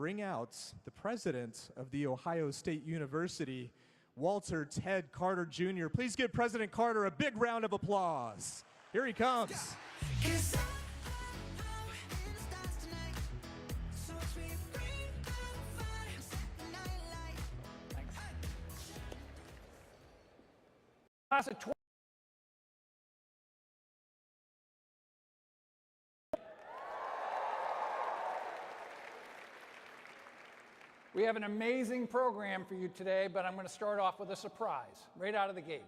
bring out the president of The Ohio State University, Walter Ted Carter Jr. Please give President Carter a big round of applause. Here he comes. Class of 20. We have an amazing program for you today, but I'm going to start off with a surprise right out of the gate.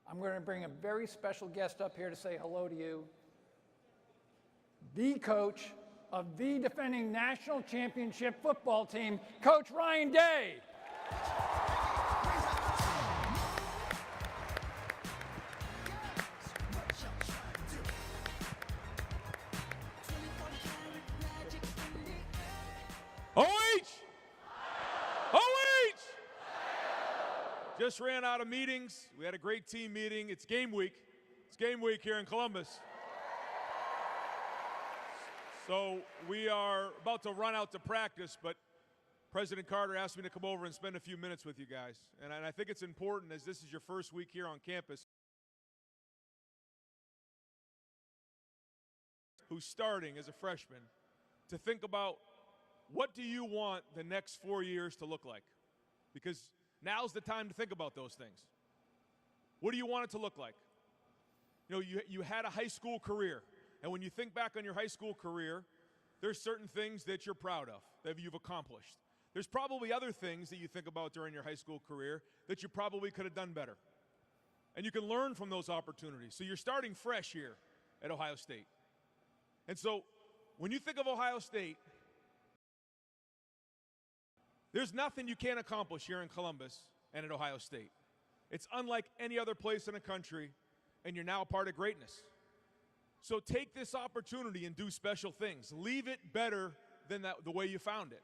I'm going to bring a very special guest up here to say hello to you. The coach of the defending national championship football team, Coach Ryan Day. Just ran out of meetings. We had a great team meeting. It's game week. It's game week here in Columbus. So we are about to run out to practice, but President Carter asked me to come over and spend a few minutes with you guys. And I think it's important, as this is your first week here on campus, who's starting as a freshman, to think about what do you want the next 4 years to look like? Because now's the time to think about those things. What do you want it to look like? You know, you had a high school career, and when you think back on your high school career, there's certain things that you're proud of, that you've accomplished. There's probably other things that you think about during your high school career that you probably could have done better. And you can learn from those opportunities. So you're starting fresh here at Ohio State. And so when you think of Ohio State, there's nothing you can't accomplish here in Columbus and at Ohio State. It's unlike any other place in the country, and you're now a part of greatness. So take this opportunity and do special things. Leave it better than the way you found it.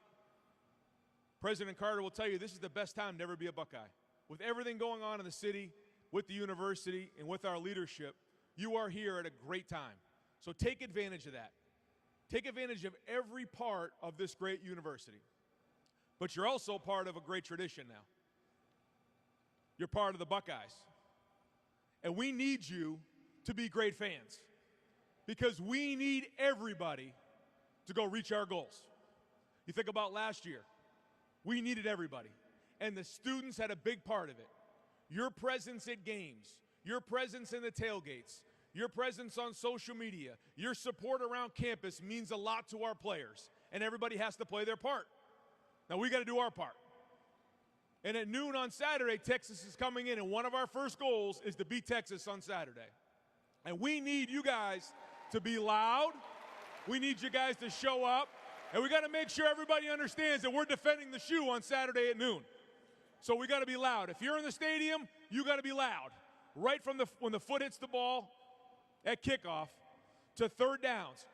President Carter will tell you this is the best time to ever be a Buckeye. With everything going on in the city, with the university, and with our leadership, you are here at a great time. So take advantage of that. Take advantage of every part of this great university. But you're also part of a great tradition now. You're part of the Buckeyes. And we need you to be great fans, because we need everybody to go reach our goals. You think about last year, we needed everybody, and the students had a big part of it. Your presence at games, your presence in the tailgates, your presence on social media, your support around campus means a lot to our players, and everybody has to play their part. Now, we got to do our part. And at noon on Saturday, Texas is coming in, and one of our first goals is to beat Texas on Saturday. And we need you guys to be loud. We need you guys to show up. And we got to make sure everybody understands that we're defending the shoe on Saturday at noon. So we got to be loud. If you're in the stadium, you got to be loud. Right from when the foot hits the ball at kickoff to third downs.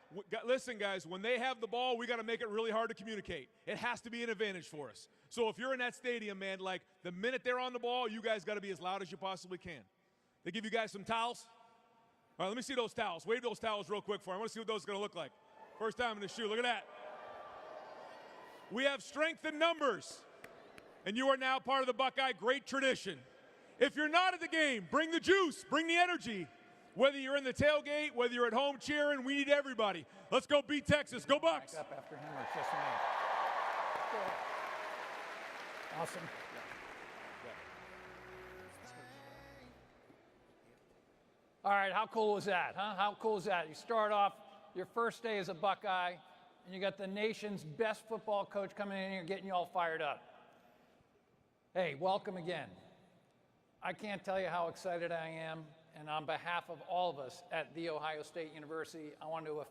Listen, guys, when they have the ball, we got to make it really hard to communicate. It has to be an advantage for us. So if you're in that stadium, man, like the minute they're on the ball, you guys got to be as loud as you possibly can. They give you guys some towels? All right, let me see those towels. Wave those towels real quick for me. I want to see what those are going to look like. First time in the shoe. Look at that. We have strength in numbers, and you are now part of the Buckeye great tradition. If you're not at the game, bring the juice, bring the energy. Whether you're in the tailgate, whether you're at home cheering, we need everybody. Let's go beat Texas. Go Bucks. Back up after him or just me. Awesome. All right, how cool was that, huh? How cool is that? You start off your first day as a Buckeye, and you got the nation's best football coach coming in here getting you all fired up. Hey, welcome again. I can't tell you how excited I am. And on behalf of all of us at The Ohio State University, I want to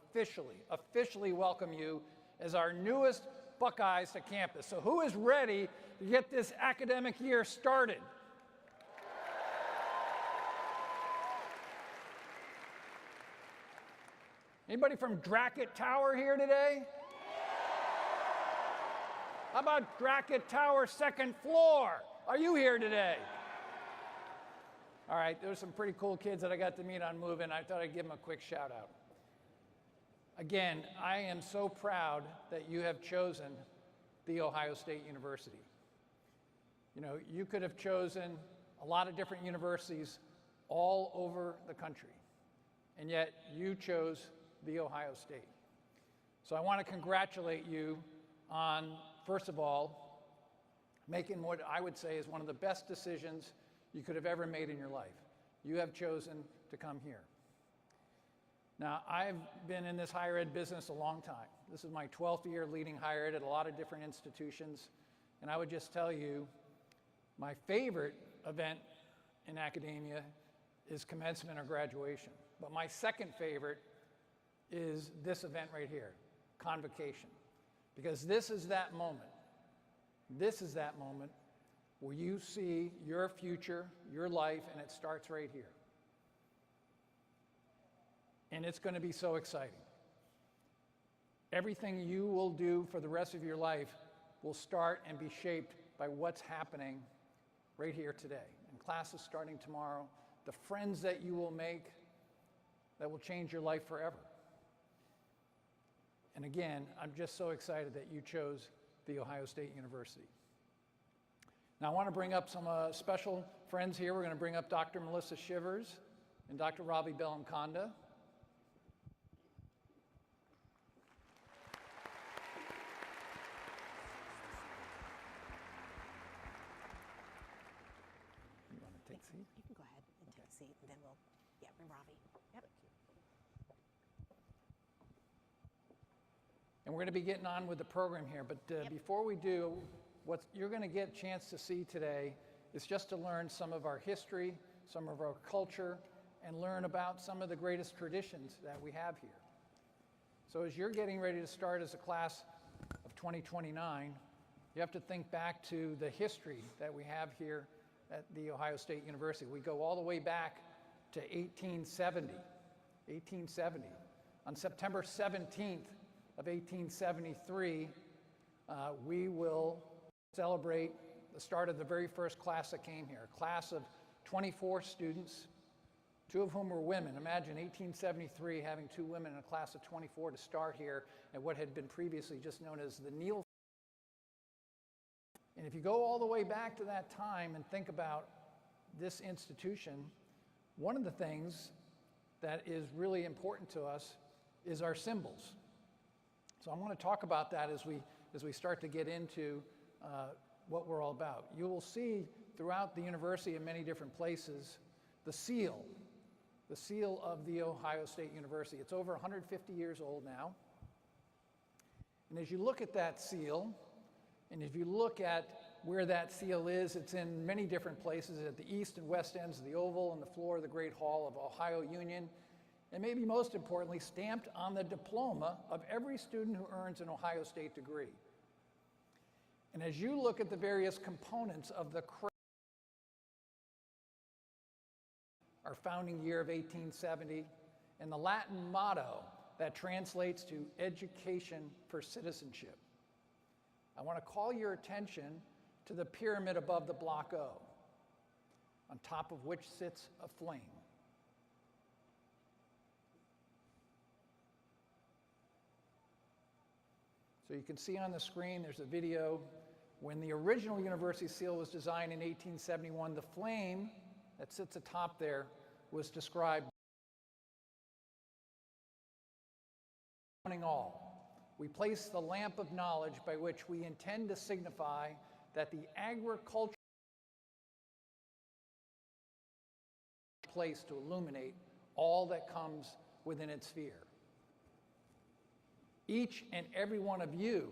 officially welcome you as our newest Buckeyes to campus. So who is ready to get this academic year started? Anybody from Drackett Tower here today? How about Drackett Tower second floor? Are you here today? All right, there's some pretty cool kids that I got to meet on Move In. I thought I'd give them a quick shout out. Again, I am so proud that you have chosen The Ohio State University. You know, you could have chosen a lot of different universities all over the country, and yet you chose The Ohio State. So I want to congratulate you on, first of all, making what I would say is one of the best decisions you could have ever made in your life. You have chosen to come here. Now, I've been in this higher ed business a long time. This is my 12th year leading higher ed at a lot of different institutions. And I would just tell you, my favorite event in academia is commencement or graduation. But my second favorite is this event right here, convocation. Because this is that moment. This is that moment where you see your future, your life, and it starts right here. And it's going to be so exciting. Everything you will do for the rest of your life will start and be shaped by what's happening right here today. And classes starting tomorrow, the friends that you will make that will change your life forever. And again, I'm just so excited that you chose The Ohio State University. Now I want to bring up some special friends here. We're going to bring up Dr. Melissa Shivers and Dr. Robbie Belamconda. You can go ahead and take a seat, and then we'll, bring Robbie. Yep. And we're going to be getting on with the program here, but before we do, what you're going to get a chance to see today is just to learn some of our history, some of our culture, and learn about some of the greatest traditions that we have here. So as you're getting ready to start as a class of 2029, you have to think back to the history that we have here at The Ohio State University. We go all the way back to 1870. 1870. On September 17th of 1873, we will celebrate the start of the very first class that came here, a class of 24 students, 2 of whom were women. Imagine 1873 having 2 women in a class of 24 to start here at what had been previously just known as the Neal. And if you go all the way back to that time and think about this institution, one of the things that is really important to us is our symbols. So I want to talk about that as we start to get into what we're all about. You will see throughout the university in many different places the seal of The Ohio State University. It's over 150 years old now. And as you look at that seal, and if you look at where that seal is, it's in many different places at the east and west ends of the Oval and the floor of the Great Hall of Ohio Union, and maybe most importantly, stamped on the diploma of every student who earns an Ohio State degree. And as you look at the various components of the our founding year of 1870, and the Latin motto that translates to education for citizenship, I want to call your attention to the pyramid above the block O, on top of which sits a flame. So you can see on the screen, there's a video. When the original university seal was designed in 1871, the flame that sits atop there was described all. We place the lamp of knowledge by which we intend to signify that the agriculture place to illuminate all that comes within its sphere. Each and every one of you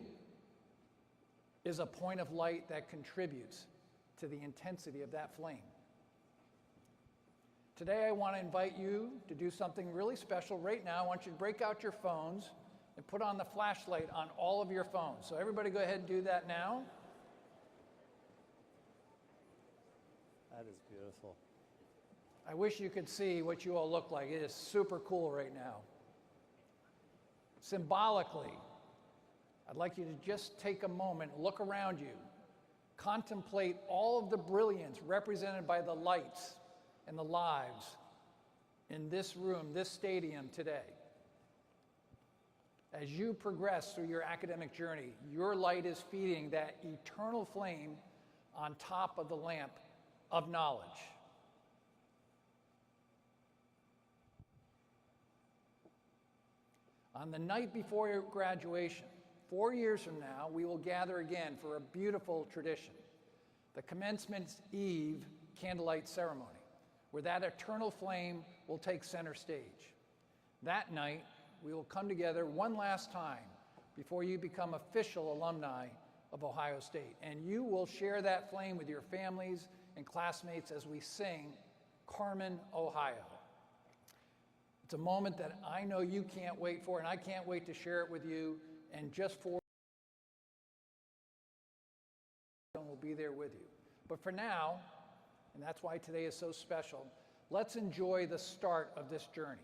is a point of light that contributes to the intensity of that flame. Today, I want to invite you to do something really special. Right now, I want you to break out your phones and put on the flashlight on all of your phones. So everybody go ahead and do that now. That is beautiful. I wish you could see what you all look like. It is super cool right now. Symbolically, I'd like you to just take a moment, look around you, contemplate all of the brilliance represented by the lights and the lives in this room, this stadium today. As you progress through your academic journey, your light is feeding that eternal flame on top of the lamp of knowledge. On the night before your graduation, 4 years from now, we will gather again for a beautiful tradition, the Commencement Eve candlelight ceremony, where that eternal flame will take center stage. That night, we will come together one last time before you become official alumni of Ohio State, and you will share that flame with your families and classmates as we sing Carmen, Ohio. It's a moment that I know you can't wait for, and I can't wait to share it with you, and just for we'll be there with you. But for now, and that's why today is so special, let's enjoy the start of this journey.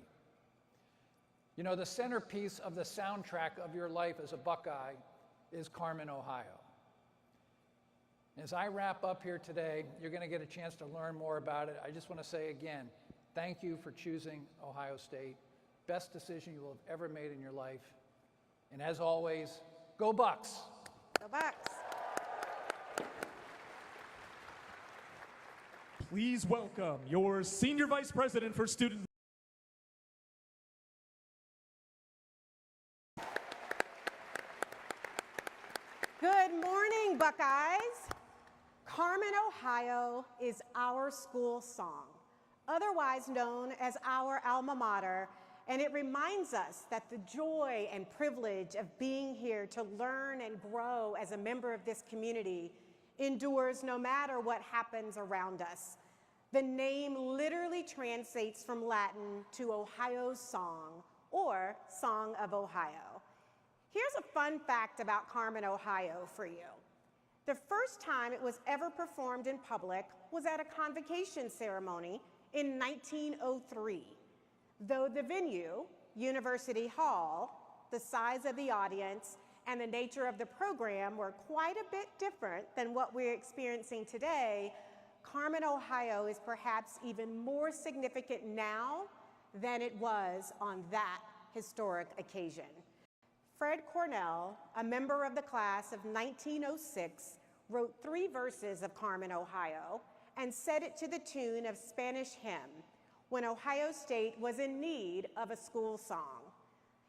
You know, the centerpiece of the soundtrack of your life as a Buckeye is Carmen, Ohio. As I wrap up here today, you're going to get a chance to learn more about it. I just want to say again, thank you for choosing Ohio State. Best decision you will have ever made in your life. And as always, go Bucks! Go Bucks! Please welcome your Senior Vice President for Student. Good morning, Buckeyes. Carmen, Ohio is our school song, otherwise known as our alma mater, and it reminds us that the joy and privilege of being here to learn and grow as a member of this community endures no matter what happens around us. The name literally translates from Latin to Ohio's song, or Song of Ohio. Here's a fun fact about Carmen, Ohio for you. The first time it was ever performed in public was at a convocation ceremony in 1903. Though the venue, University Hall, the size of the audience, and the nature of the program were quite a bit different than what we're experiencing today, Carmen, Ohio is perhaps even more significant now than it was on that historic occasion. Fred Cornell, a member of the class of 1906, wrote 3 verses of Carmen, Ohio, and set it to the tune of Spanish Hymn when Ohio State was in need of a school song.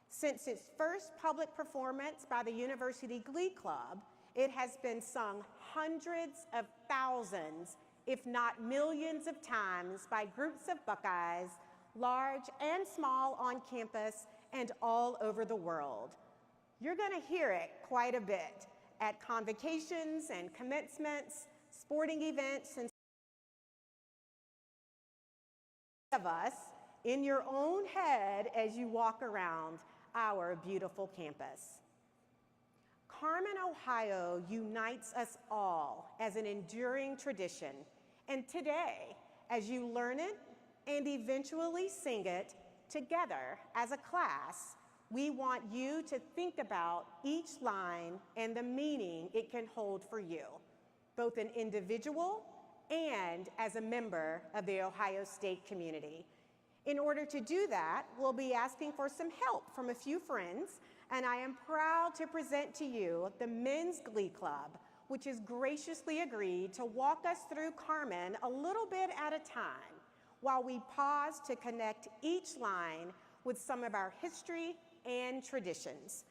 Since its first public performance by the University Glee Club, it has been sung hundreds of thousands, if not millions of times by groups of Buckeyes, large and small on campus and all over the world. You're going to hear it quite a bit at convocations and commencements, sporting events, and of us in your own head as you walk around our beautiful campus. Carmen, Ohio unites us all as an enduring tradition, and today, as you learn it and eventually sing it together as a class, we want you to think about each line and the meaning it can hold for you, both an individual and as a member of the Ohio State community. In order to do that, we'll be asking for some help from a few friends, and I am proud to present to you the Men's Glee Club, which has graciously agreed to walk us through Carmen a little bit at a time, while we pause to connect each line with some of our history and traditions.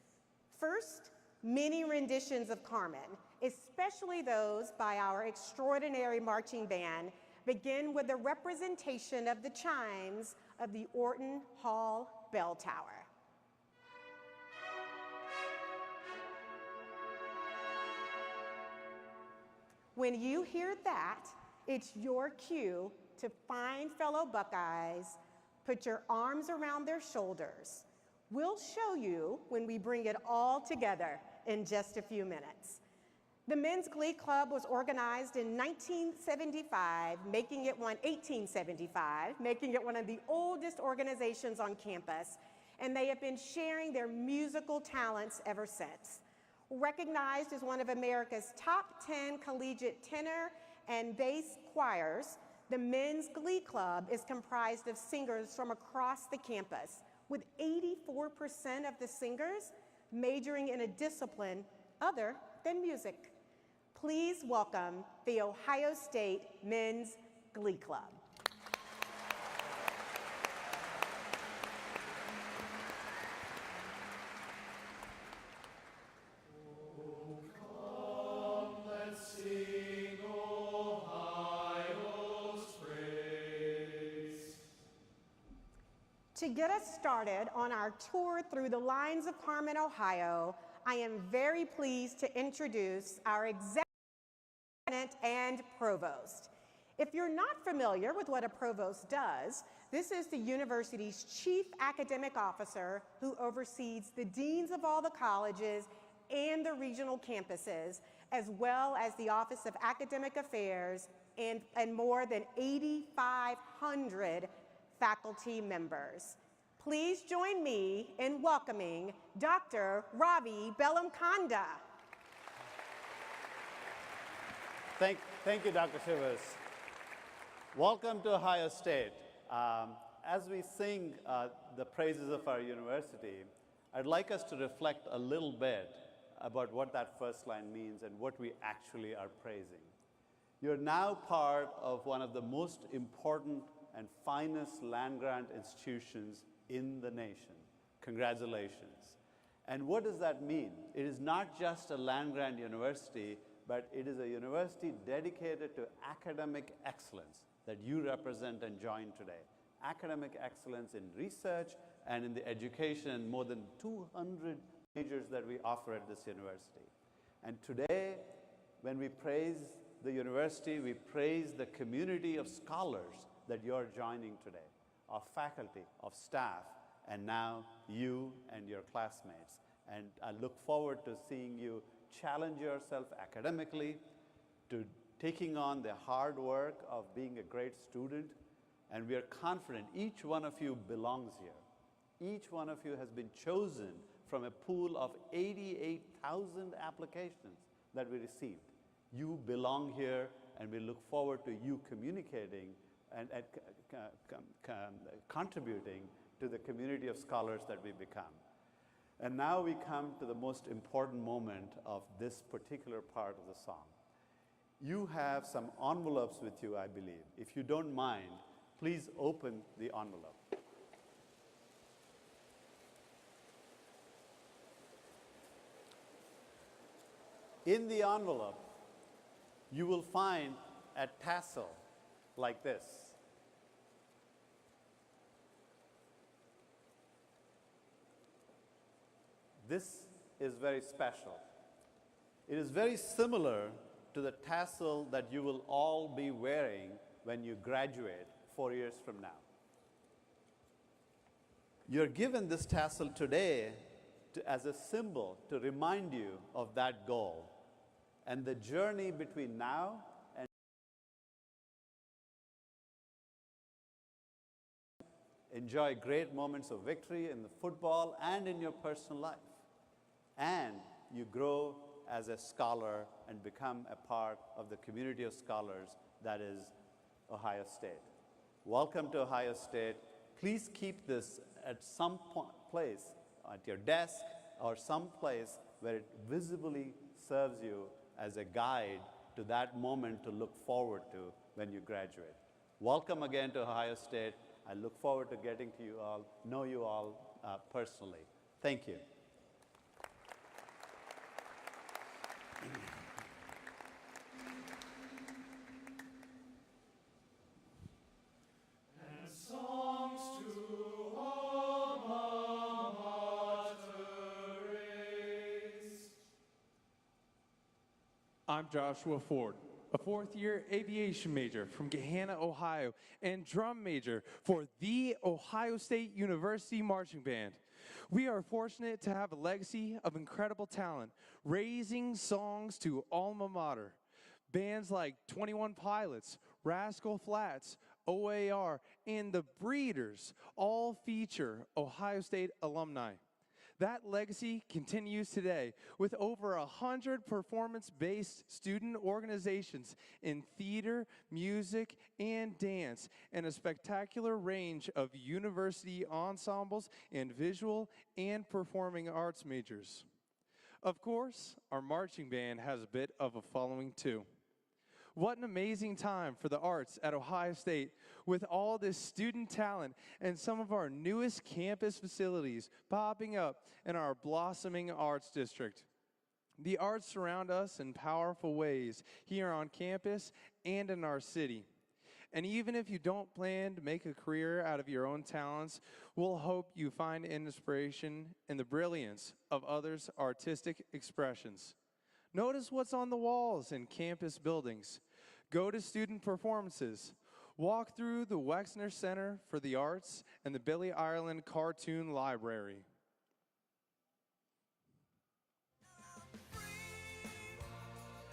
First, many renditions of Carmen, especially those by our extraordinary marching band, begin with the representation of the chimes of the Orton Hall bell tower. When you hear that, it's your cue to find fellow Buckeyes, put your arms around their shoulders. We'll show you when we bring it all together in just a few minutes. The Men's Glee Club was organized in 1875, making it one of the oldest organizations on campus, and they have been sharing their musical talents ever since. Recognized as one of America's top 10 collegiate tenor and bass choirs, the Men's Glee Club is comprised of singers from across the campus, with 84% of the singers majoring in a discipline other than music. Please welcome the Ohio State Men's Glee Club. To get us started on our tour through the lines of Carmen, Ohio, I am very pleased to introduce our executive and provost. If you're not familiar with what a provost does, this is the university's chief academic officer who oversees the deans of all the colleges and the regional campuses, as well as the Office of Academic Affairs and more than 8,500 faculty members. Please join me in welcoming Dr. Ravi Bellamkonda. Thank you, Dr. Shivers. Welcome to Ohio State. As we sing the praises of our university, I'd like us to reflect a little bit about what that first line means and what we actually are praising. You're now part of one of the most important and finest land-grant institutions in the nation. Congratulations. And what does that mean? It is not just a land-grant university, but it is a university dedicated to academic excellence that you represent and join today. Academic excellence in research and in the education and more than 200 majors that we offer at this university. And today, when we praise the university, we praise the community of scholars that you're joining today, of faculty, of staff, and now you and your classmates. And I look forward to seeing you challenge yourself academically, to taking on the hard work of being a great student. And we are confident each one of you belongs here. Each one of you has been chosen from a pool of 88,000 applications that we received. You belong here, and we look forward to you communicating and contributing to the community of scholars that we become. And now we come to the most important moment of this particular part of the song. You have some envelopes with you, I believe. If you don't mind, please open the envelope. In the envelope, you will find a tassel like this. This is very special. It is very similar to the tassel that you will all be wearing when you graduate 4 years from now. You're given this tassel today as a symbol to remind you of that goal and the journey between now and enjoy great moments of victory in the football and in your personal life. And you grow as a scholar and become a part of the community of scholars that is Ohio State. Welcome to Ohio State. Please keep this at some place, at your desk or some place where it visibly serves you as a guide to that moment to look forward to when you graduate. Welcome again to Ohio State. I look forward to getting to know you all personally. Thank you. I'm Joshua Ford, a fourth-year aviation major from Gahanna, Ohio, and drum major for the Ohio State University Marching Band. We are fortunate to have a legacy of incredible talent, raising songs to alma mater. Bands like 21 Pilots, Rascal Flatts, OAR, and The Breeders all feature Ohio State alumni. That legacy continues today with over 100 performance-based student organizations in theater, music, and dance, and a spectacular range of university ensembles and visual and performing arts majors. Of course, our marching band has a bit of a following too. What an amazing time for the arts at Ohio State with all this student talent and some of our newest campus facilities popping up in our blossoming arts district. The arts surround us in powerful ways here on campus and in our city. And even if you don't plan to make a career out of your own talents, we'll hope you find inspiration in the brilliance of others' artistic expressions. Notice what's on the walls in campus buildings. Go to student performances. Walk through the Wexner Center for the Arts and the Billy Ireland Cartoon Library.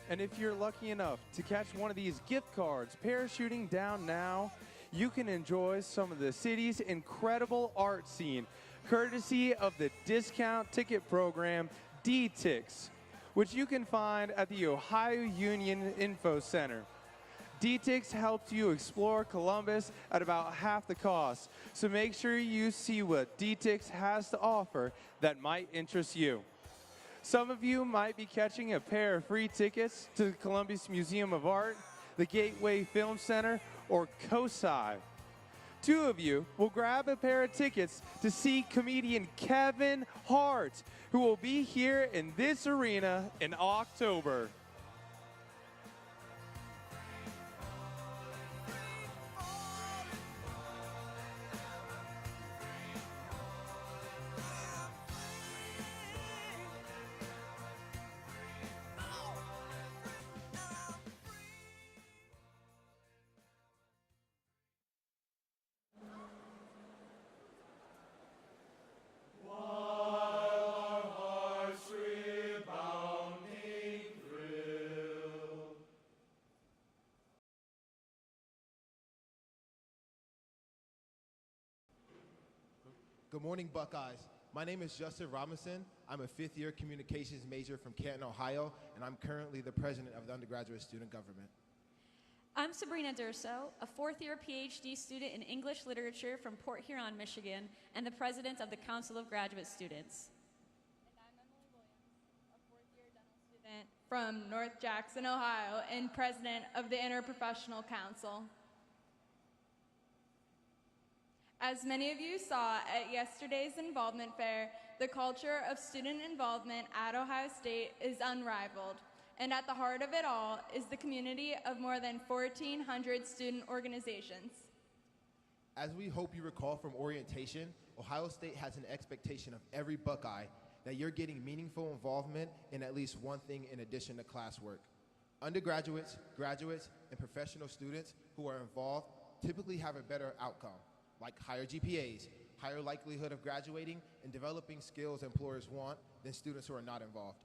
And if you're lucky enough to catch one of these gift cards parachuting down now, you can enjoy some of the city's incredible art scene, courtesy of the discount ticket program D-Tix, which you can find at the Ohio Union Info Center. D-Tix helps you explore Columbus at about half the cost, so make sure you see what D-Tix has to offer that might interest you. Some of you might be catching a pair of free tickets to the Columbus Museum of Art, the Gateway Film Center, or COSI. Two of you will grab a pair of tickets to see comedian Kevin Hart, who will be here in this arena in October. Good morning, Buckeyes. My name is Justin Robinson. I'm a fifth-year communications major from Canton, Ohio, and I'm currently the president of the undergraduate student government. I'm Sabrina Durso, a fourth-year PhD student in English literature from Port Huron, Michigan, and the president of the Council of Graduate Students. And I'm Emily Williams, a fourth-year dental student from North Jackson, Ohio, and president of the Interprofessional Council. As many of you saw at yesterday's involvement fair, the culture of student involvement at Ohio State is unrivaled. And at the heart of it all is the community of more than 1,400 student organizations. As we hope you recall from orientation, Ohio State has an expectation of every Buckeye that you're getting meaningful involvement in at least one thing in addition to classwork. Undergraduates, graduates, and professional students who are involved typically have a better outcome, like higher GPAs, higher likelihood of graduating, and developing skills employers want than students who are not involved.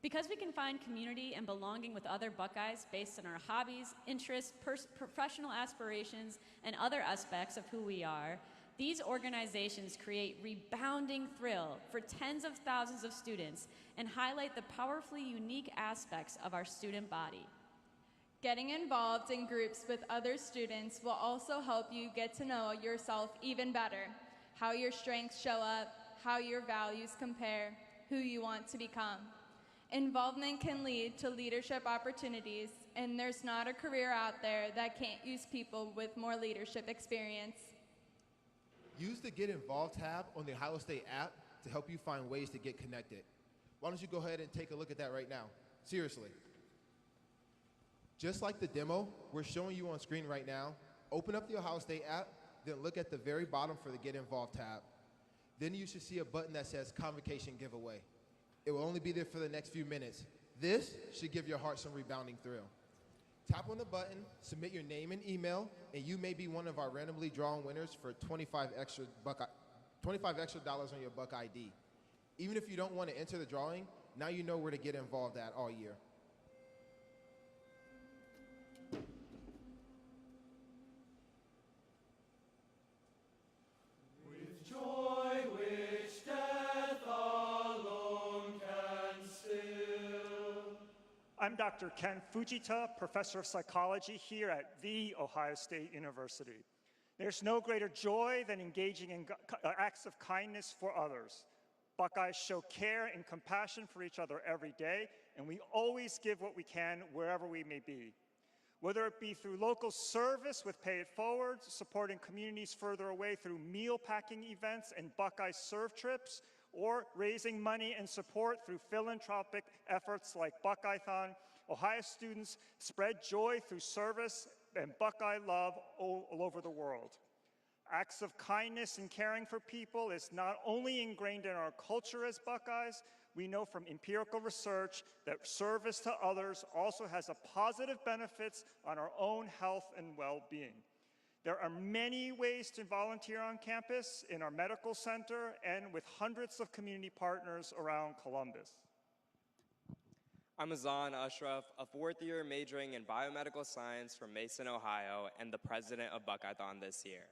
Because we can find community and belonging with other Buckeyes based on our hobbies, interests, professional aspirations, and other aspects of who we are, these organizations create rebounding thrill for tens of thousands of students and highlight the powerfully unique aspects of our student body. Getting involved in groups with other students will also help you get to know yourself even better, how your strengths show up, how your values compare, who you want to become. Involvement can lead to leadership opportunities, and there's not a career out there that can't use people with more leadership experience. Use the Get Involved tab on the Ohio State app to help you find ways to get connected. Why don't you go ahead and take a look at that right now? Seriously. Just like the demo we're showing you on screen right now, open up the Ohio State app, then look at the very bottom for the Get Involved tab. Then you should see a button that says Convocation Giveaway. It will only be there for the next few minutes. This should give your heart some rebounding thrill. Tap on the button, submit your name and email, and you may be one of our randomly drawn winners for $25 extra on your Buck ID. Even if you don't want to enter the drawing, now you know where to get involved at all year. With joy which death I'm Dr. Ken Fujita, professor of psychology here at The Ohio State University. There's no greater joy than engaging in acts of kindness for others. Buckeyes show care and compassion for each other every day, and we always give what we can wherever we may be. Whether it be through local service with Pay It Forward, supporting communities further away through meal packing events and Buckeye serve trips, or raising money and support through philanthropic efforts like Buckeye-thon, Ohio students spread joy through service and Buckeye love all over the world. Acts of kindness and caring for people is not only ingrained in our culture as Buckeyes, we know from empirical research that service to others also has a positive benefits on our own health and well-being. There are many ways to volunteer on campus, in our medical center, and with hundreds of community partners around Columbus. I'm Azan Ashraf, a fourth-year majoring in biomedical science from Mason, Ohio, and the president of Buckeye-thon this year.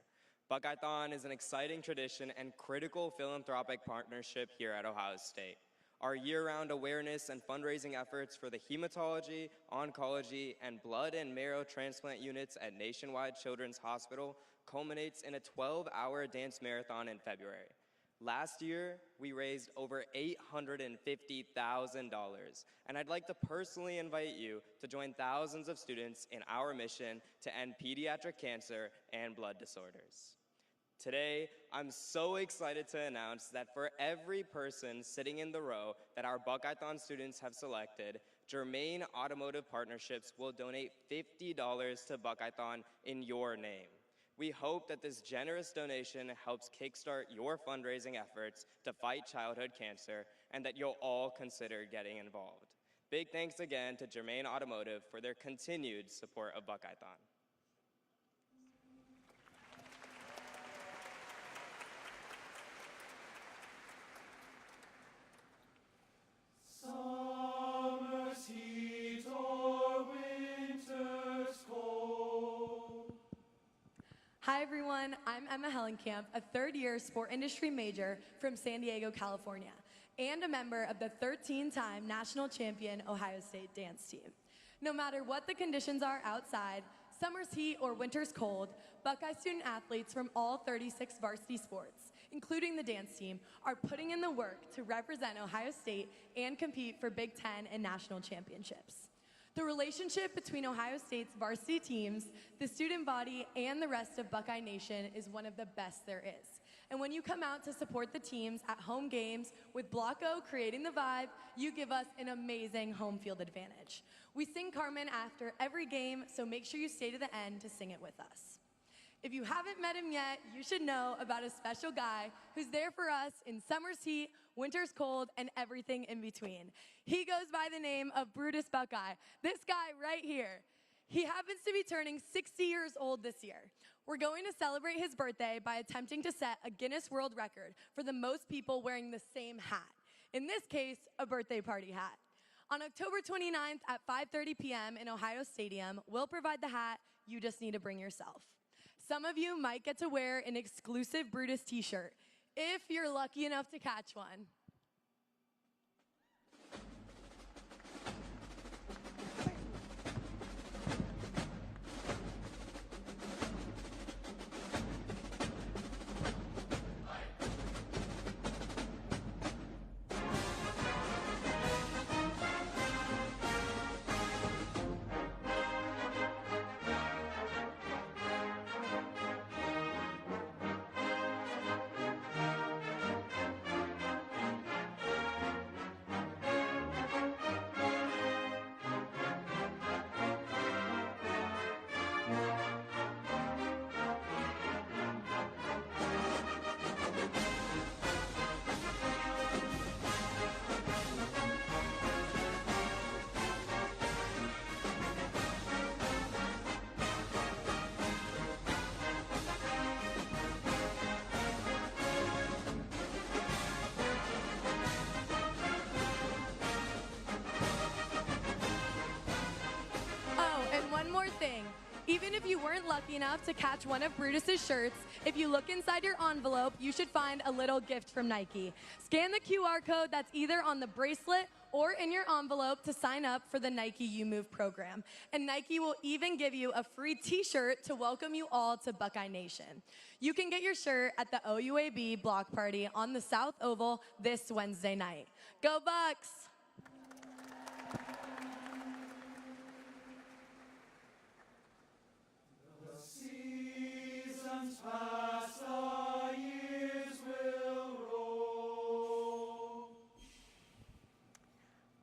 Buckeye-thon is an exciting tradition and critical philanthropic partnership here at Ohio State. Our year-round awareness and fundraising efforts for the hematology, oncology, and blood and marrow transplant units at Nationwide Children's Hospital culminates in a 12-hour dance marathon in February. Last year, we raised over $850,000, and I'd like to personally invite you to join thousands of students in our mission to end pediatric cancer and blood disorders. Today, I'm so excited to announce that for every person sitting in the row that our Buckeye-thon students have selected, Germain Automotive Partnerships will donate $50 to Buckeye-thon in your name. We hope that this generous donation helps kickstart your fundraising efforts to fight childhood cancer and that you'll all consider getting involved. Big thanks again to Germain Automotive for their continued support of Buckeye-thon. Summer's heat or winter's cold. Hi everyone, I'm Emma Hellenkamp, a third-year sport industry major from San Diego, California, and a member of the 13-time national champion Ohio State dance team. No matter what the conditions are outside, summer's heat or winter's cold, Buckeye student athletes from all 36 varsity sports, including the dance team, are putting in the work to represent Ohio State and compete for Big Ten and national championships. The relationship between Ohio State's varsity teams, the student body, and the rest of Buckeye Nation is one of the best there is. And when you come out to support the teams at home games with Block O creating the vibe, you give us an amazing home field advantage. We sing Carmen after every game, so make sure you stay to the end to sing it with us. If you haven't met him yet, you should know about a special guy who's there for us in summer's heat, winter's cold, and everything in between. He goes by the name of Brutus Buckeye, this guy right here. He happens to be turning 60 years old this year. We're going to celebrate his birthday by attempting to set a Guinness World Record for the most people wearing the same hat. In this case, a birthday party hat. On October 29th at 5:30 p.m. in Ohio Stadium, we'll provide the hat. You just need to bring yourself. Some of you might get to wear an exclusive Brutus t-shirt, if you're lucky enough to catch one. Even if you weren't lucky enough to catch one of Brutus's shirts, if you look inside your envelope, you should find a little gift from Nike. Scan the QR code that's either on the bracelet or in your envelope to sign up for the Nike U Move program. And Nike will even give you a free t-shirt to welcome you all to Buckeye Nation. You can get your shirt at the OUAB block party on the South Oval this Wednesday night. Go Bucks! The seasons pass, the years will roll.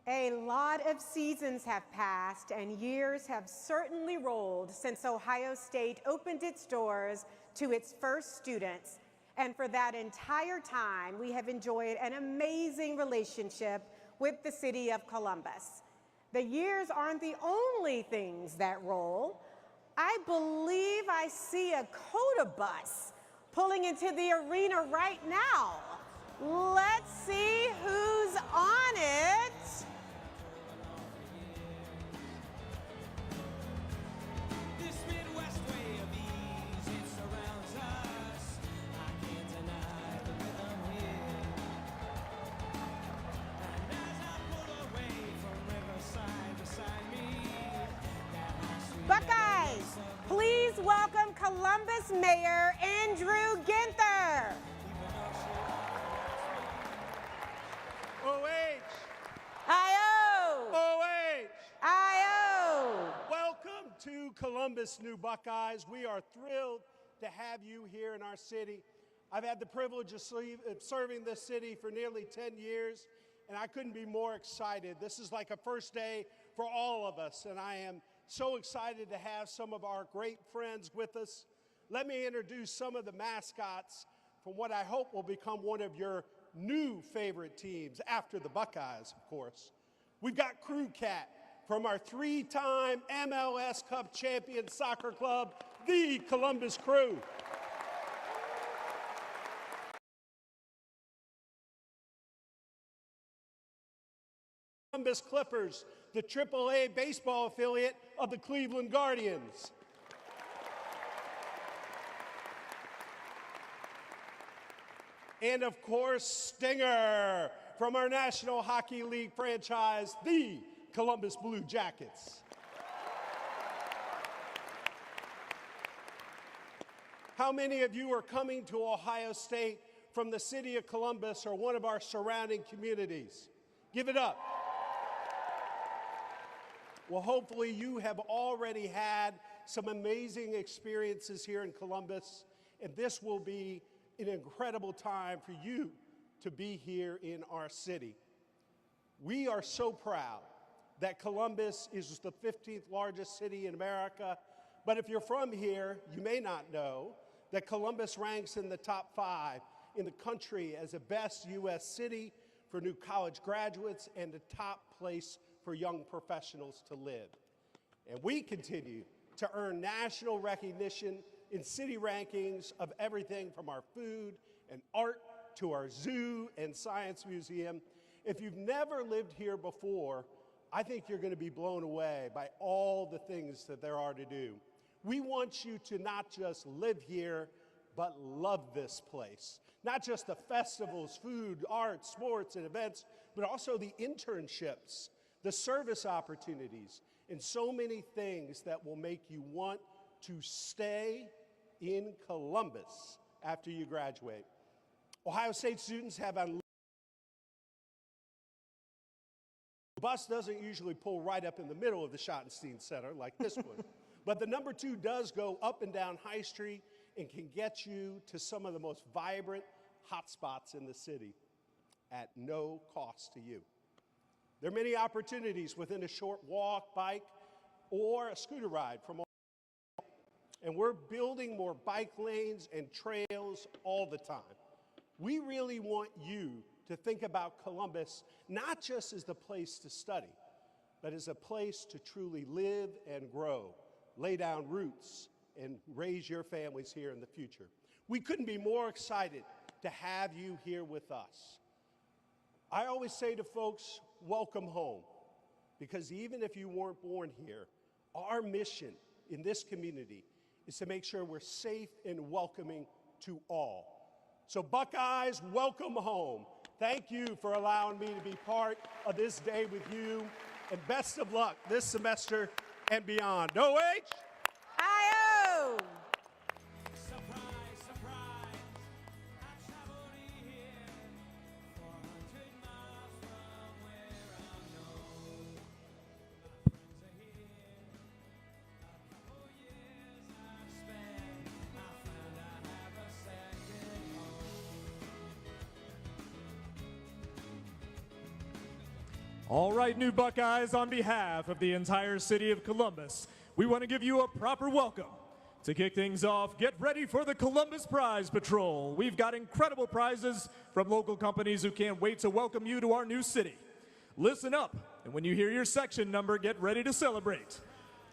A lot of seasons have passed and years have certainly rolled since Ohio State opened its doors to its first students. And for that entire time, we have enjoyed an amazing relationship with the city of Columbus. The years aren't the only things that roll. I believe I see a COTA bus pulling into the arena right now. Let's see who's on it. This Midwest way of ease, it surrounds us. I can't deny the rhythm here. And as I pull away from Riverside beside me, that sweet Buckeyes, please welcome Columbus Mayor Andrew Ginther. OH! I-O! OH! I-O! Welcome to Columbus, New Buckeyes. We are thrilled to have you here in our city. I've had the privilege of serving this city for nearly 10 years, and I couldn't be more excited. This is like a first day for all of us, and I am so excited to have some of our great friends with us. Let me introduce some of the mascots from what I hope will become one of your new favorite teams, after the Buckeyes, of course. We've got Crew Cat from our three-time MLS Cup champion soccer club, the Columbus Crew. Columbus Clippers, the AAA baseball affiliate of the Cleveland Guardians. And of course, Stinger from our National Hockey League franchise, the Columbus Blue Jackets. How many of you are coming to Ohio State from the city of Columbus or one of our surrounding communities? Give it up. Well, hopefully you have already had some amazing experiences here in Columbus, and this will be an incredible time for you to be here in our city. We are so proud that Columbus is the 15th largest city in America, but if you're from here, you may not know that Columbus ranks in the top 5 in the country as the best U.S. city for new college graduates and the top place for young professionals to live. And we continue to earn national recognition in city rankings of everything from our food and art to our zoo and science museum. If you've never lived here before, I think you're going to be blown away by all the things that there are to do. We want you to not just live here, but love this place. Not just the festivals, food, art, sports, and events, but also the internships, the service opportunities, and so many things that will make you want to stay in Columbus after you graduate. Ohio State students have the bus doesn't usually pull right up in the middle of the Schottenstein Center like this one, but the number 2 does go up and down High Street and can get you to some of the most vibrant hotspots in the city at no cost to you. There are many opportunities within a short walk, bike, or a scooter ride from Ohio. And we're building more bike lanes and trails all the time. We really want you to think about Columbus not just as the place to study, but as a place to truly live and grow, lay down roots, and raise your families here in the future. We couldn't be more excited to have you here with us. I always say to folks, welcome home, because even if you weren't born here, our mission in this community is to make sure we're safe and welcoming to all. So Buckeyes, welcome home. Thank you for allowing me to be part of this day with you, and best of luck this semester and beyond. OH! Hi-oh! Surprise, surprise, I traveled here 400 miles from where I'm known. My friends are here, a couple years I've spent. I found I have a second home. All right, new Buckeyes, on behalf of the entire city of Columbus, we want to give you a proper welcome. To kick things off, get ready for the Columbus Prize Patrol. We've got incredible prizes from local companies who can't wait to welcome you to our new city. Listen up, and when you hear your section number, get ready to celebrate.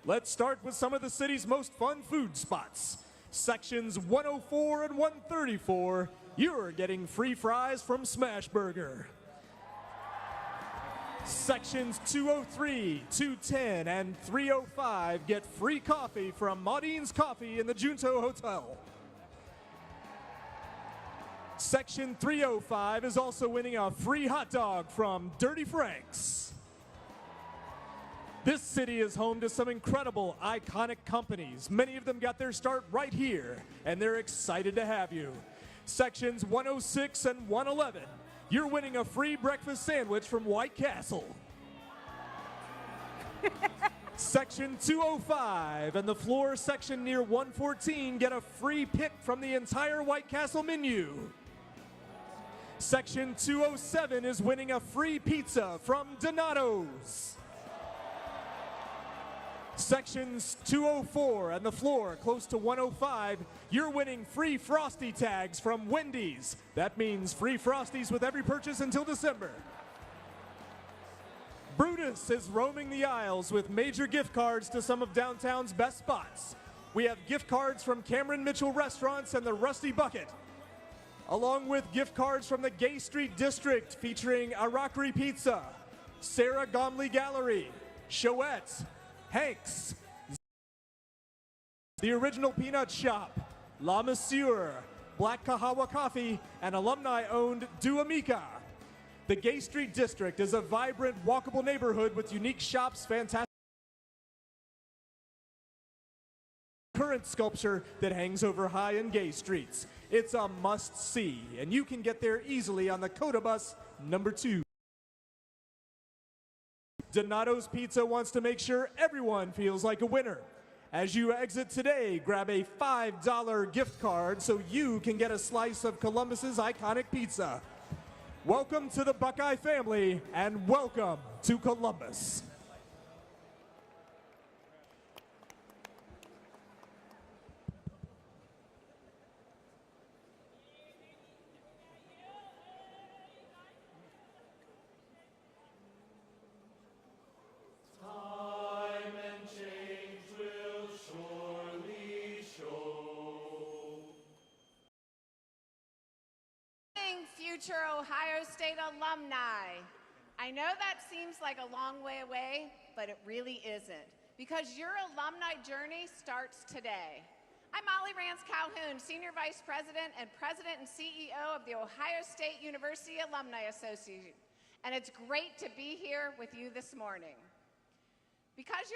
Let's start with some of the city's most fun food spots. Sections 104 and 134, you're getting free fries from Smash Burger. Sections 203, 210, and 305 get free coffee from Maudine's Coffee in the Junto Hotel. Section 305 is also winning a free hot dog from Dirty Frank's. This city is home to some incredible, iconic companies. Many of them got their start right here, and they're excited to have you. Sections 106 and 111. You're winning a free breakfast sandwich from White Castle. Section 205 and the floor section near 114 get a free pick from the entire White Castle menu. Section 207 is winning a free pizza from Donato's. Sections 204 and the floor close to 105, you're winning free Frosty tags from Wendy's. That means free Frosties with every purchase until December. Brutus is roaming the aisles with major gift cards to some of downtown's best spots. We have gift cards from Cameron Mitchell Restaurants and the Rusty Bucket, along with gift cards from the Gay Street District featuring Arakri Pizza, Sarah Gomley Gallery, Chouette, Hanks, The Original Peanut Shop, La Monsieur, Black Kahawa Coffee, and alumni-owned Duamica. The Gay Street District is a vibrant, walkable neighborhood with unique shops, fantastic current sculpture that hangs over High and Gay Streets. It's a must-see, and you can get there easily on the Coda Bus number 2. Donato's Pizza wants to make sure everyone feels like a winner. As you exit today, grab a $5 gift card so you can get a slice of Columbus's iconic pizza. Welcome to the Buckeye family, and welcome to Columbus. Future Ohio State alumni. I know that seems like a long way away, but it really isn't, because your alumni journey starts today. I'm Molly Rance Calhoun, Senior Vice President and President and CEO of the Ohio State University Alumni Association, and it's great to be here with you this morning. Because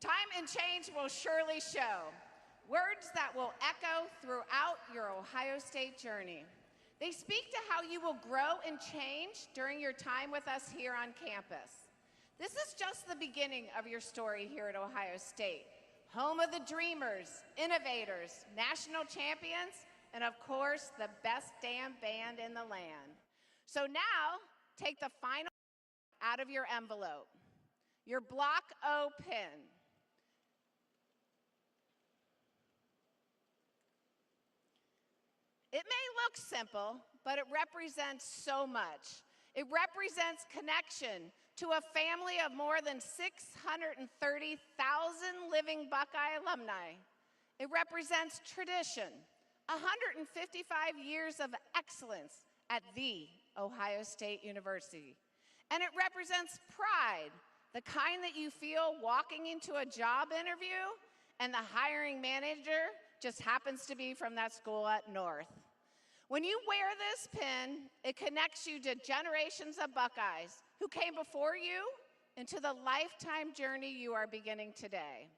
time and change will surely show. Words that will echo throughout your Ohio State journey. They speak to how you will grow and change during your time with us here on campus. This is just the beginning of your story here at Ohio State, home of the dreamers, innovators, national champions, and of course, the best damn band in the land. So now, take the final out of your envelope, your Block O pin. It may look simple, but it represents so much. It represents connection to a family of more than 630,000 living Buckeye alumni. It represents tradition, 155 years of excellence at The Ohio State University. And it represents pride, the kind that you feel walking into a job interview and the hiring manager just happens to be from that school at North. When you wear this pin, it connects you to generations of Buckeyes who came before you and to the lifetime journey you are beginning today.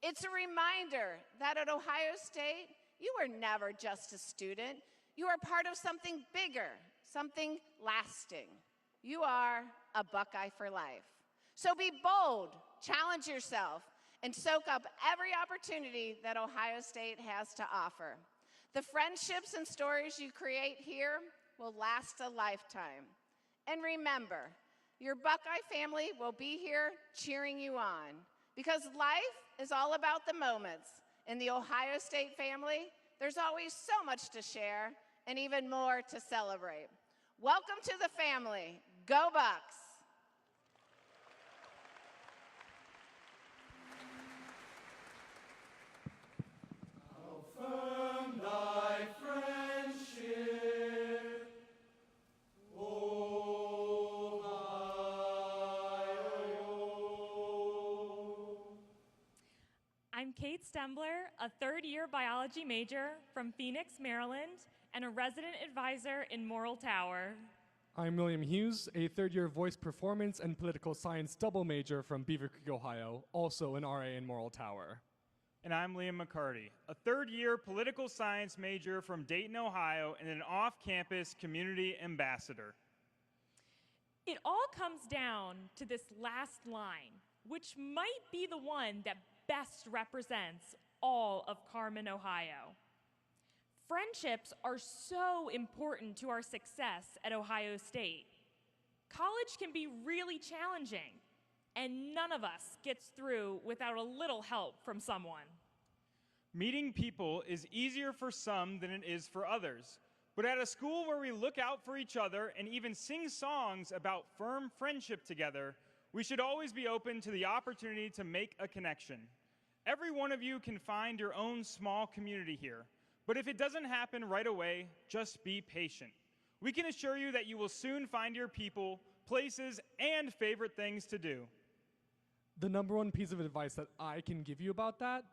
It's a reminder that at Ohio State, you were never just a student. You are part of something bigger, something lasting. You are a Buckeye for life. So be bold, challenge yourself, and soak up every opportunity that Ohio State has to offer. The friendships and stories you create here will last a lifetime. And remember, your Buckeye family will be here cheering you on, because life is all about the moments. In the Ohio State family, there's always so much to share and even more to celebrate. Welcome to the family. Go Bucks! Firm thy friendship, Ohio. I'm Kate Stembler, a third-year biology major from Phoenix, Maryland, and a resident advisor in Morrill Tower. I'm William Hughes, a third-year voice performance and political science double major from Beaver Creek, Ohio, also an RA in Morrill Tower. And I'm Liam McCarty, a third-year political science major from Dayton, Ohio, and an off-campus community ambassador. It all comes down to this last line, which might be the one that best represents all of Carmen, Ohio. Friendships are so important to our success at Ohio State. College can be really challenging, and none of us gets through without a little help from someone. Meeting people is easier for some than it is for others. But at a school where we look out for each other and even sing songs about firm friendship together, we should always be open to the opportunity to make a connection. Every one of you can find your own small community here. But if it doesn't happen right away, just be patient. We can assure you that you will soon find your people, places, and favorite things to do. The number one piece of advice that I can give you about that,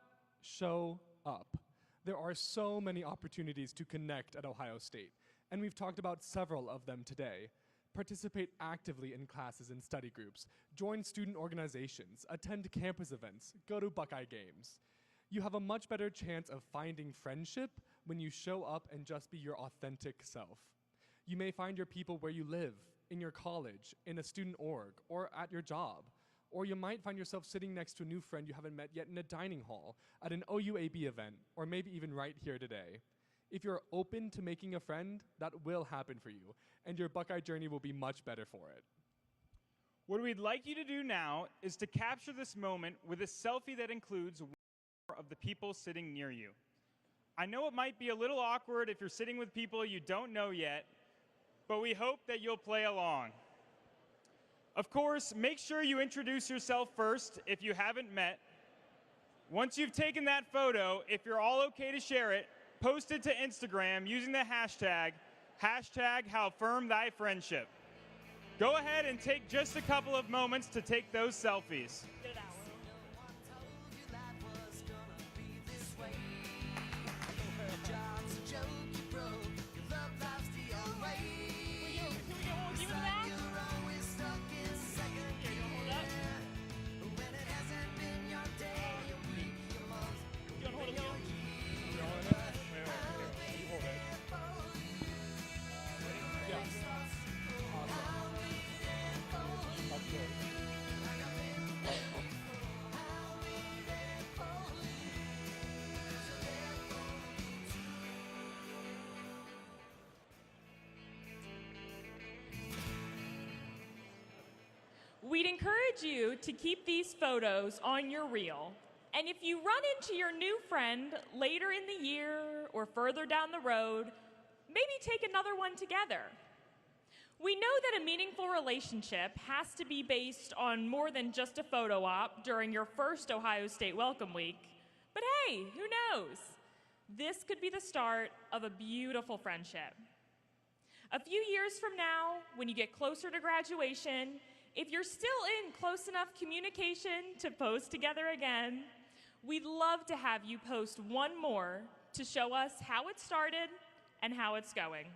show up. There are so many opportunities to connect at Ohio State, and we've talked about several of them today. Participate actively in classes and study groups, join student organizations, attend campus events, go to Buckeye games. You have a much better chance of finding friendship when you show up and just be your authentic self. You may find your people where you live, in your college, in a student org, or at your job. Or you might find yourself sitting next to a new friend you haven't met yet in a dining hall, at an OUAB event, or maybe even right here today. If you're open to making a friend, that will happen for you, and your Buckeye journey will be much better for it. What we'd like you to do now is to capture this moment with a selfie that includes one of the people sitting near you. I know it might be a little awkward if you're sitting with people you don't know yet, but we hope that you'll play along. Of course, make sure you introduce yourself first if you haven't met. Once you've taken that photo, if you're all okay to share it, post it to Instagram using the hashtag #HowFirmThyFriendship. Go ahead and take just a couple of moments to take those selfies. We'd encourage you to keep these photos on your reel. And if you run into your new friend later in the year or further down the road, maybe take another one together. We know that a meaningful relationship has to be based on more than just a photo op during your first Ohio State Welcome Week. But hey, who knows? This could be the start of a beautiful friendship. A few years from now, when you get closer to graduation, if you're still in close enough communication to post together again, we'd love to have you post one more to show us how it started and how it's going.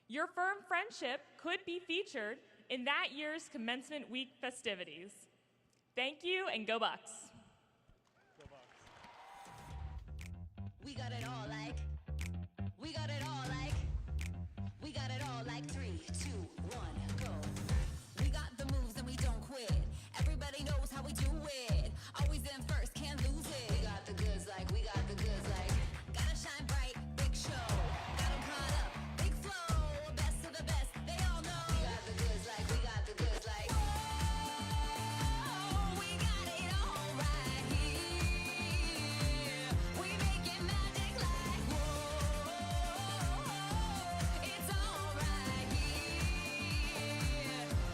Your firm friendship could be featured in that year's Commencement Week festivities. Thank you, and go Bucks. We got it all like, we got it all like, we got it all like 3, 2, 1, go. We got the moves and we don't quit. Everybody knows how we do it. Always in first, can't lose it. We got the goods like, we got the goods like. Gotta shine bright, big show. Got 'em caught up, big flow. Best of the best, they all know. We got the goods like, we got the goods like. Oh, we got it all right here. We make it magic like, whoa. It's all right here.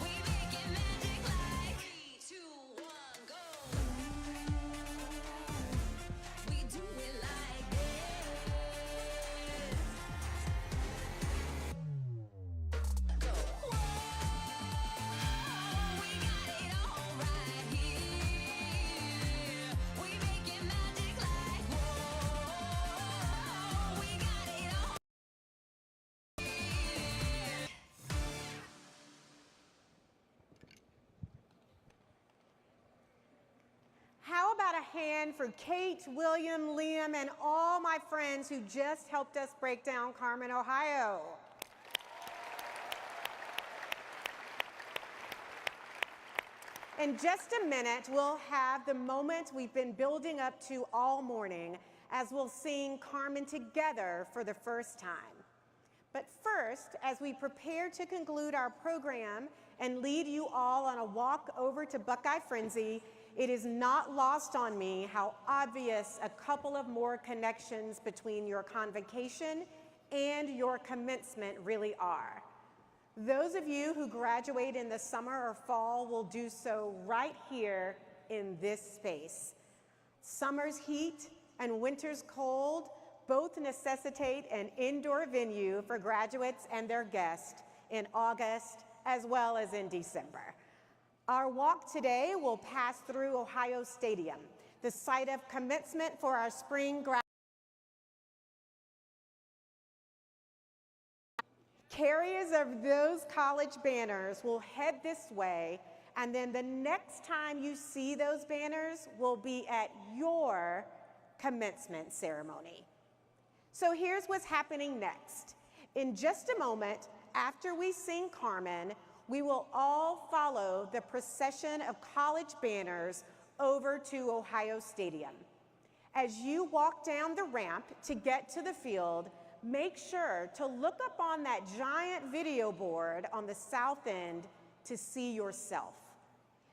We make it magic like 3, 2, 1, go. We do it like this. Go. Whoa. We got it all right here. We make it magic like, whoa. We got it all. How about a hand for Kate, William, Liam, and all my friends who just helped us break down Carmen, Ohio? In just a minute, we'll have the moment we've been building up to all morning as we'll sing Carmen together for the first time. But first, as we prepare to conclude our program and lead you all on a walk over to Buckeye Frenzy, it is not lost on me how obvious a couple of more connections between your convocation and your commencement really are. Those of you who graduate in the summer or fall will do so right here in this space. Summer's heat and winter's cold both necessitate an indoor venue for graduates and their guests in August as well as in December. Our walk today will pass through Ohio Stadium, the site of commencement for our spring graduation. Carriers of those college banners will head this way, and then the next time you see those banners will be at your commencement ceremony. So here's what's happening next. In just a moment, after we sing Carmen, we will all follow the procession of college banners over to Ohio Stadium. As you walk down the ramp to get to the field, make sure to look up on that giant video board on the south end to see yourself.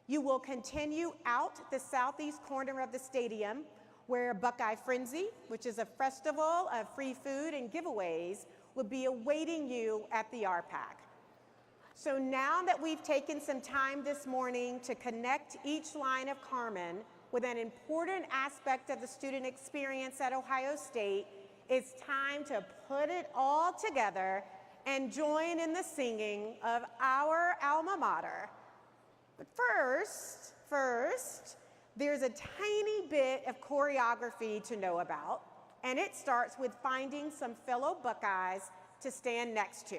You will continue out the southeast corner of the stadium where Buckeye Frenzy, which is a festival of free food and giveaways, will be awaiting you at the RPAC. So now that we've taken some time this morning to connect each line of Carmen with an important aspect of the student experience at Ohio State, it's time to put it all together and join in the singing of our alma mater. But first, there's a tiny bit of choreography to know about, and it starts with finding some fellow Buckeyes to stand next to.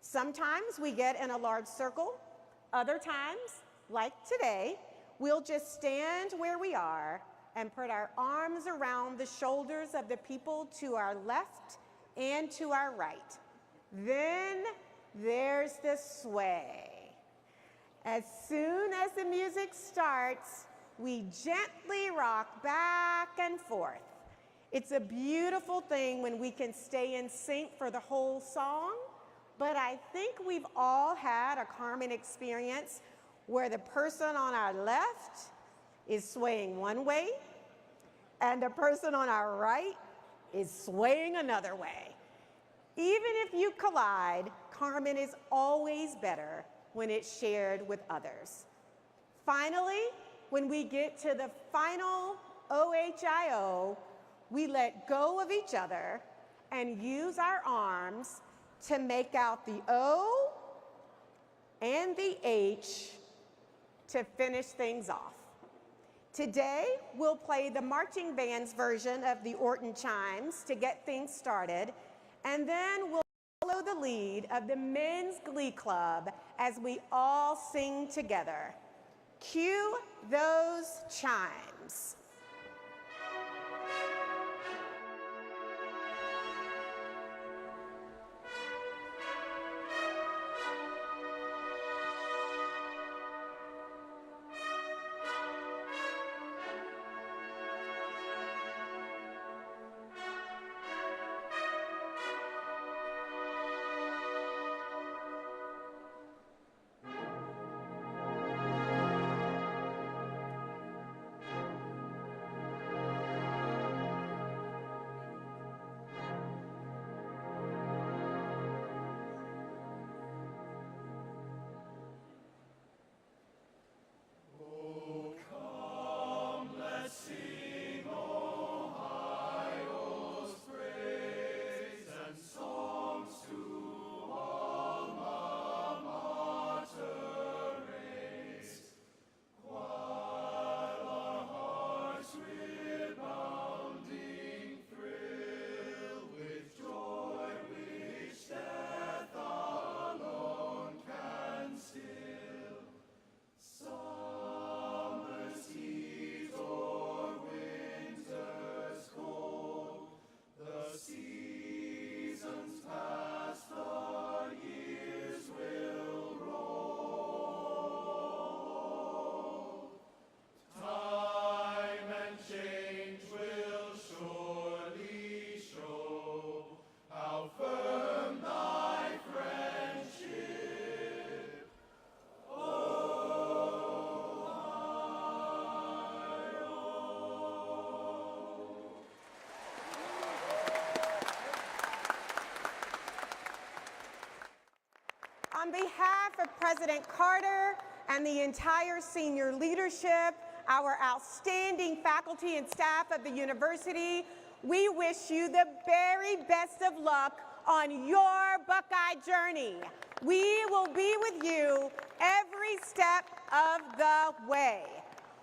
Sometimes we get in a large circle. Other times, like today, we'll just stand where we are and put our arms around the shoulders of the people to our left and to our right. Then there's the sway. As soon as the music starts, we gently rock back and forth. It's a beautiful thing when we can stay in sync for the whole song, but I think we've all had a Carmen experience where the person on our left is swaying one way and the person on our right is swaying another way. Even if you collide, Carmen is always better when it's shared with others. Finally, when we get to the final OHIO, we let go of each other and use our arms to make out the O and the H to finish things off. Today, we'll play the marching band's version of the Orton chimes to get things started, And then we'll follow the lead of the Men's Glee Club as we all sing together. Cue those chimes. On behalf of President Carter and the entire senior leadership, our outstanding faculty and staff of the university, we wish you the very best of luck on your Buckeye journey. We will be with you every step of the way.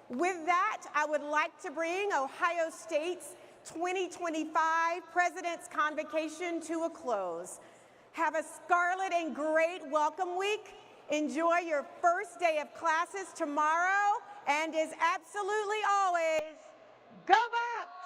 With that, I would like to bring Ohio State's 2025 President's Convocation to a close. Have a scarlet and great welcome week. Enjoy your first day of classes tomorrow, and as absolutely always, go Bucks!